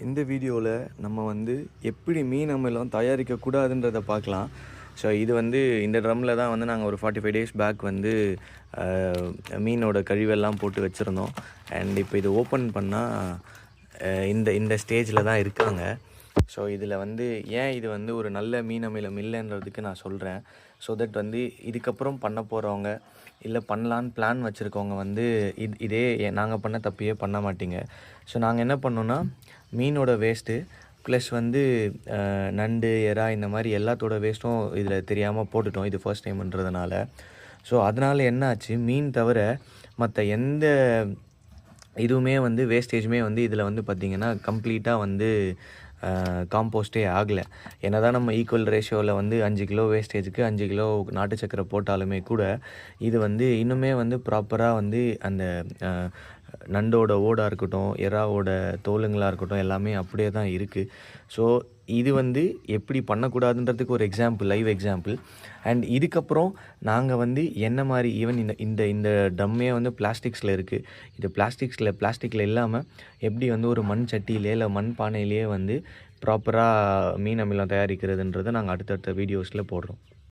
இந்த வீடியோவில் நம்ம வந்து எப்படி மீன் அமிலம் தயாரிக்கக்கூடாதுன்றதை பார்க்கலாம். ஸோ இது வந்து இந்த ட்ரம்மில் தான் வந்து நாங்கள் ஒரு 45 டேஸ் பேக் வந்து மீனோட கழிவெல்லாம் போட்டு வச்சுருந்தோம். அண்ட் இப்போ இது ஓப்பன் பண்ணால் இந்த இந்த ஸ்டேஜில் தான் இருக்காங்க. ஸோ இதில் வந்து ஏன் இது வந்து ஒரு நல்ல மீன் அமிலம் இல்லைன்றதுக்கு நான் சொல்கிறேன். ஸோ தட் வந்து இதுக்கப்புறம் பண்ண போகிறவங்க இல்லை பண்ணலான்னு பிளான் வச்சுருக்கவங்க வந்து இதே நாங்கள் பண்ண தப்பையே பண்ண மாட்டீங்க. ஸோ நாங்கள் என்ன பண்ணோன்னா மீனோட வேஸ்ட்டு ப்ளஸ் வந்து நண்டு எறா இந்த மாதிரி எல்லாத்தோட வேஸ்ட்டும் இதில் தெரியாமல் போட்டுட்டோம், இது ஃபர்ஸ்ட் டைம்ன்றதுனால. ஸோ அதனால் என்ன ஆச்சு, மீன் தவிர மற்ற எந்த இதுவுமே வந்து வேஸ்டேஜுமே வந்து இதில் வந்து பார்த்திங்கன்னா கம்ப்ளீட்டாக வந்து காம்போஸ்டே ஆகலை. என்ன தான் நம்ம ஈக்குவல் ரேஷியோவில் வந்து 5 கிலோ வேஸ்டேஜுக்கு 5 கிலோ நாட்டு சக்கரை போட்டாலுமே கூட இது வந்து இன்னுமே வந்து ப்ராப்பராக வந்து அந்த நண்டோட ஓடாக இருக்கட்டும், எறாவோட தோலுங்களாக இருக்கட்டும், எல்லாமே அப்படியே தான் இருக்குது. ஸோ இது வந்து எப்படி பண்ணக்கூடாதுன்றதுக்கு ஒரு எக்ஸாம்பிள், லைவ் எக்ஸாம்பிள். அண்ட் இதுக்கப்புறம் நாங்கள் வந்து என்ன மாதிரி ஈவன் இந்த இந்த டம்மே வந்து பிளாஸ்டிக்ஸில் இருக்குது. இது பிளாஸ்டிக்கில் இல்லாமல் எப்படி வந்து ஒரு மண் சட்டியிலே இல்லை மண் பானையிலேயே வந்து ப்ராப்பராக மீன் அமிலம் தயாரிக்கிறதுன்றதை நாங்கள் அடுத்தடுத்த வீடியோஸில் போடுறோம்.